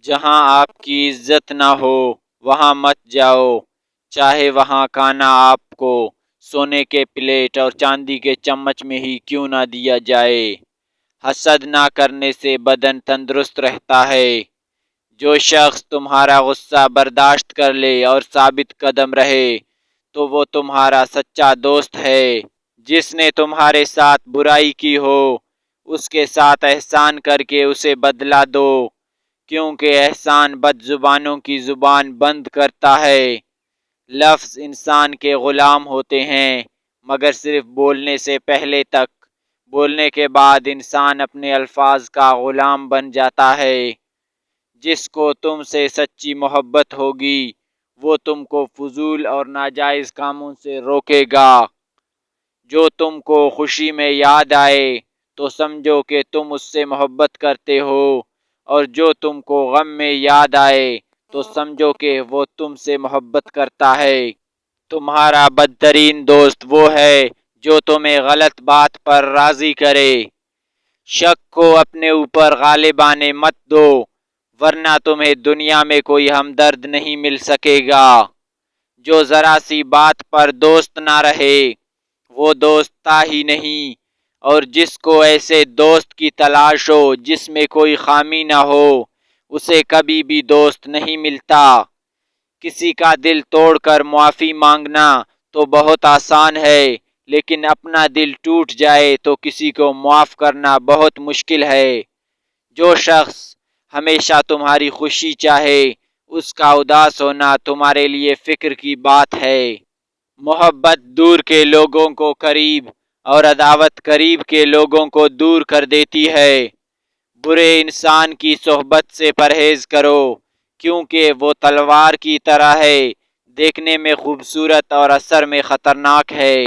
جہاں آپ کی عزت نہ ہو وہاں مت جاؤ، چاہے وہاں کھانا آپ کو سونے کے پلیٹ اور چاندی کے چمچ میں ہی کیوں نہ دیا جائے۔ حسد نہ کرنے سے بدن تندرست رہتا ہے۔ جو شخص تمہارا غصہ برداشت کر لے اور ثابت قدم رہے تو وہ تمہارا سچا دوست ہے۔ جس نے تمہارے ساتھ برائی کی ہو اس کے ساتھ احسان کر کے اسے بدلہ دو، کیونکہ احسان بد زبانوں کی زبان بند کرتا ہے۔ لفظ انسان کے غلام ہوتے ہیں مگر صرف بولنے سے پہلے تک، بولنے کے بعد انسان اپنے الفاظ کا غلام بن جاتا ہے۔ جس کو تم سے سچی محبت ہوگی وہ تم کو فضول اور ناجائز کاموں سے روکے گا۔ جو تم کو خوشی میں یاد آئے تو سمجھو کہ تم اس سے محبت کرتے ہو، اور جو تم کو غم میں یاد آئے تو سمجھو کہ وہ تم سے محبت کرتا ہے۔ تمہارا بدترین دوست وہ ہے جو تمہیں غلط بات پر راضی کرے۔ شک کو اپنے اوپر غالب آنے مت دو، ورنہ تمہیں دنیا میں کوئی ہمدرد نہیں مل سکے گا۔ جو ذرا سی بات پر دوست نہ رہے وہ دوست تھا ہی نہیں، اور جس کو ایسے دوست کی تلاش ہو جس میں کوئی خامی نہ ہو اسے کبھی بھی دوست نہیں ملتا۔ کسی کا دل توڑ کر معافی مانگنا تو بہت آسان ہے، لیکن اپنا دل ٹوٹ جائے تو کسی کو معاف کرنا بہت مشکل ہے۔ جو شخص ہمیشہ تمہاری خوشی چاہے اس کا اداس ہونا تمہارے لیے فکر کی بات ہے۔ محبت دور کے لوگوں کو قریب اور عداوت قریب کے لوگوں کو دور کر دیتی ہے۔ برے انسان کی صحبت سے پرہیز کرو، کیونکہ وہ تلوار کی طرح ہے، دیکھنے میں خوبصورت اور اثر میں خطرناک ہے۔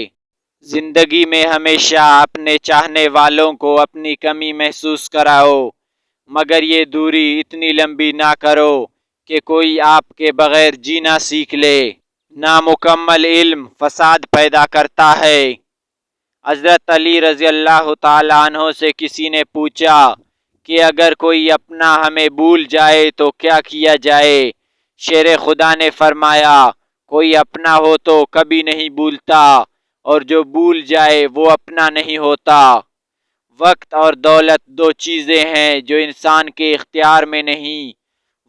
زندگی میں ہمیشہ اپنے چاہنے والوں کو اپنی کمی محسوس کراؤ، مگر یہ دوری اتنی لمبی نہ کرو کہ کوئی آپ کے بغیر جینا سیکھ لے۔ نامکمل علم فساد پیدا کرتا ہے۔ حضرت علی رضی اللہ تعالیٰ عنہ سے کسی نے پوچھا کہ اگر کوئی اپنا ہمیں بھول جائے تو کیا کیا جائے؟ شیر خدا نے فرمایا، کوئی اپنا ہو تو کبھی نہیں بھولتا، اور جو بھول جائے وہ اپنا نہیں ہوتا۔ وقت اور دولت دو چیزیں ہیں جو انسان کے اختیار میں نہیں۔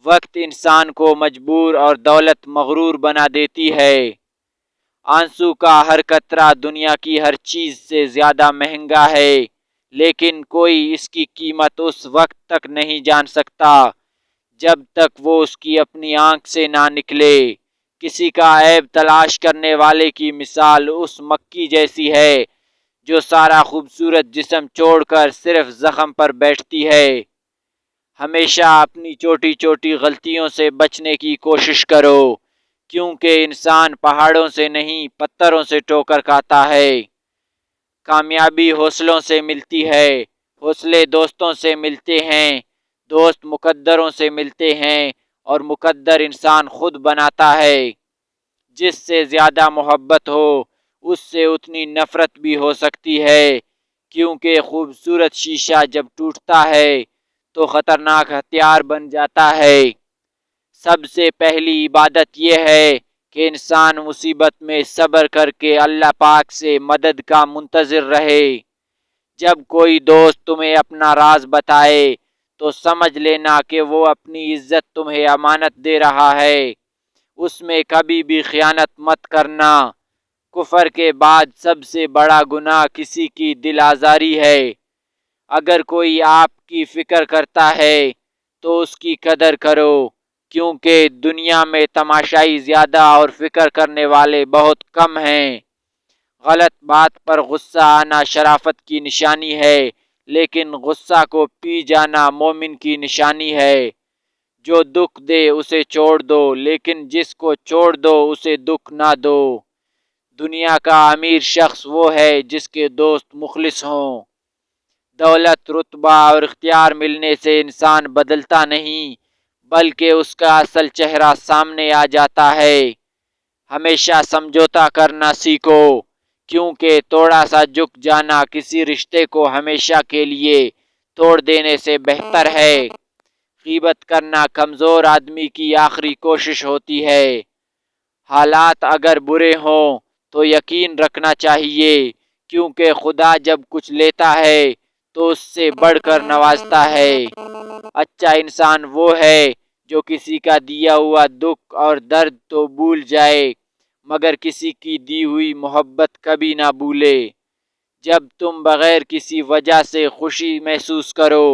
وقت انسان کو مجبور اور دولت مغرور بنا دیتی ہے۔ آنسو کا ہر قطرہ دنیا کی ہر چیز سے زیادہ مہنگا ہے، لیکن کوئی اس کی قیمت اس وقت تک نہیں جان سکتا جب تک وہ اس کی اپنی آنکھ سے نہ نکلے۔ کسی کا عیب تلاش کرنے والے کی مثال اس مکھی جیسی ہے جو سارا خوبصورت جسم چھوڑ کر صرف زخم پر بیٹھتی ہے۔ ہمیشہ اپنی چھوٹی چھوٹی غلطیوں سے بچنے کی کوشش کرو، کیونکہ انسان پہاڑوں سے نہیں پتھروں سے ٹھوکر کھاتا ہے۔ کامیابی حوصلوں سے ملتی ہے، حوصلے دوستوں سے ملتے ہیں، دوست مقدروں سے ملتے ہیں، اور مقدر انسان خود بناتا ہے۔ جس سے زیادہ محبت ہو اس سے اتنی نفرت بھی ہو سکتی ہے، کیونکہ خوبصورت شیشہ جب ٹوٹتا ہے تو خطرناک ہتھیار بن جاتا ہے۔ سب سے پہلی عبادت یہ ہے کہ انسان مصیبت میں صبر کر کے اللہ پاک سے مدد کا منتظر رہے۔ جب کوئی دوست تمہیں اپنا راز بتائے تو سمجھ لینا کہ وہ اپنی عزت تمہیں امانت دے رہا ہے۔ اس میں کبھی بھی خیانت مت کرنا۔ کفر کے بعد سب سے بڑا گناہ کسی کی دل آزاری ہے۔ اگر کوئی آپ کی فکر کرتا ہے تو اس کی قدر کرو، کیونکہ دنیا میں تماشائی زیادہ اور فکر کرنے والے بہت کم ہیں۔ غلط بات پر غصہ آنا شرافت کی نشانی ہے، لیکن غصہ کو پی جانا مومن کی نشانی ہے۔ جو دکھ دے اسے چھوڑ دو، لیکن جس کو چھوڑ دو اسے دکھ نہ دو۔ دنیا کا امیر شخص وہ ہے جس کے دوست مخلص ہوں۔ دولت، رتبہ اور اختیار ملنے سے انسان بدلتا نہیں، بلکہ اس کا اصل چہرہ سامنے آ جاتا ہے۔ ہمیشہ سمجھوتا کرنا سیکھو، کیونکہ تھوڑا سا جھک جانا کسی رشتے کو ہمیشہ کے لیے توڑ دینے سے بہتر ہے۔ غیبت کرنا کمزور آدمی کی آخری کوشش ہوتی ہے۔ حالات اگر برے ہوں تو یقین رکھنا چاہیے، کیونکہ خدا جب کچھ لیتا ہے تو اس سے بڑھ کر نوازتا ہے۔ اچھا انسان وہ ہے جو کسی کا دیا ہوا دکھ اور درد تو بھول جائے، مگر کسی کی دی ہوئی محبت کبھی نہ بھولے۔ جب تم بغیر کسی وجہ سے خوشی محسوس کرو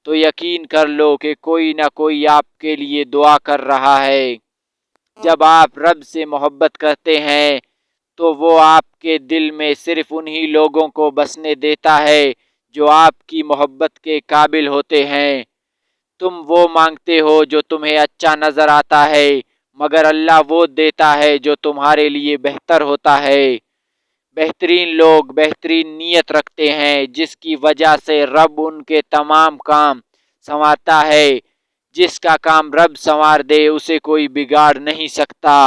تو یقین کر لو کہ کوئی نہ کوئی آپ کے لیے دعا کر رہا ہے۔ جب آپ رب سے محبت کرتے ہیں تو وہ آپ کے دل میں صرف انہی لوگوں کو بسنے دیتا ہے جو آپ کی محبت کے قابل ہوتے ہیں۔ تم وہ مانگتے ہو جو تمہیں اچھا نظر آتا ہے، مگر اللہ وہ دیتا ہے جو تمہارے لیے بہتر ہوتا ہے۔ بہترین لوگ بہترین نیت رکھتے ہیں، جس کی وجہ سے رب ان کے تمام کام سنوارتا ہے۔ جس کا کام رب سنوار دے اسے کوئی بگاڑ نہیں سکتا۔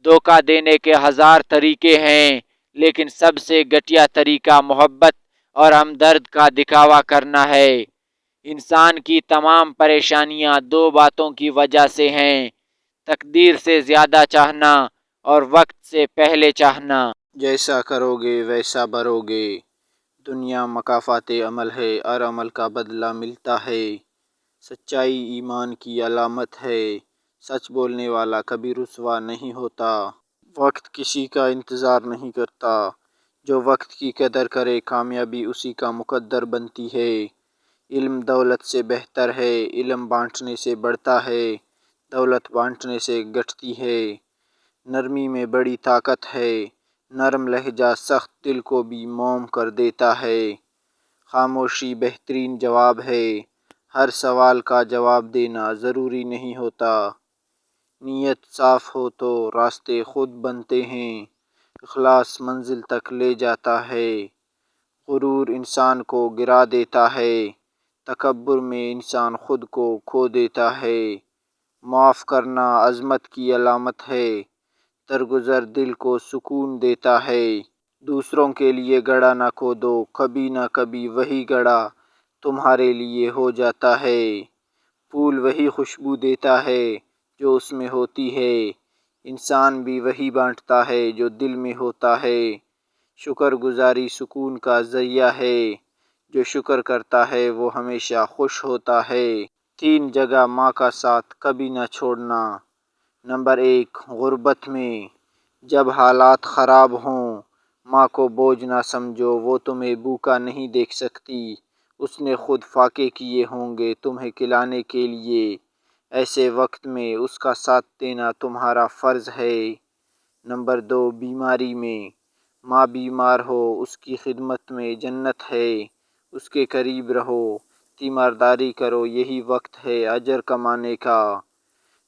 دھوکہ دینے کے ہزار طریقے ہیں، لیکن سب سے گھٹیا طریقہ محبت اور ہمدرد کا دکھاوا کرنا ہے۔ انسان کی تمام پریشانیاں دو باتوں کی وجہ سے ہیں: تقدیر سے زیادہ چاہنا اور وقت سے پہلے چاہنا۔ جیسا کرو گے ویسا بھرو گے۔ دنیا مکافات عمل ہے، ہر عمل کا بدلہ ملتا ہے۔ سچائی ایمان کی علامت ہے، سچ بولنے والا کبھی رسوا نہیں ہوتا۔ وقت کسی کا انتظار نہیں کرتا، جو وقت کی قدر کرے کامیابی اسی کا مقدر بنتی ہے۔ علم دولت سے بہتر ہے، علم بانٹنے سے بڑھتا ہے، دولت بانٹنے سے گھٹتی ہے۔ نرمی میں بڑی طاقت ہے، نرم لہجہ سخت دل کو بھی موم کر دیتا ہے۔ خاموشی بہترین جواب ہے، ہر سوال کا جواب دینا ضروری نہیں ہوتا۔ نیت صاف ہو تو راستے خود بنتے ہیں، اخلاص منزل تک لے جاتا ہے۔ غرور انسان کو گرا دیتا ہے، تکبر میں انسان خود کو کھو دیتا ہے۔ معاف کرنا عظمت کی علامت ہے، درگزر دل کو سکون دیتا ہے۔ دوسروں کے لیے گڑھا نہ کھودو، کبھی نہ کبھی وہی گڑھا تمہارے لیے ہو جاتا ہے۔ پھول وہی خوشبو دیتا ہے جو اس میں ہوتی ہے، انسان بھی وہی بانٹتا ہے جو دل میں ہوتا ہے۔ شکر گزاری سکون کا ذریعہ ہے، جو شکر کرتا ہے وہ ہمیشہ خوش ہوتا ہے۔ 3 جگہ ماں کا ساتھ کبھی نہ چھوڑنا۔ نمبر 1، غربت میں۔ جب حالات خراب ہوں ماں کو بوجھ نہ سمجھو، وہ تمہیں بھوکا نہیں دیکھ سکتی، اس نے خود فاقے کیے ہوں گے تمہیں کھلانے کے لیے۔ ایسے وقت میں اس کا ساتھ دینا تمہارا فرض ہے۔ نمبر 2، بیماری میں۔ ماں بیمار ہو اس کی خدمت میں جنت ہے، اس کے قریب رہو، تیمارداری کرو، یہی وقت ہے اجر کمانے کا۔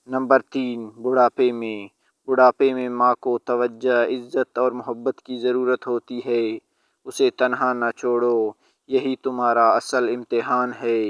نمبر 3، بڑھاپے میں۔ بڑھاپے میں ماں کو توجہ، عزت اور محبت کی ضرورت ہوتی ہے، اسے تنہا نہ چھوڑو، یہی تمہارا اصل امتحان ہے۔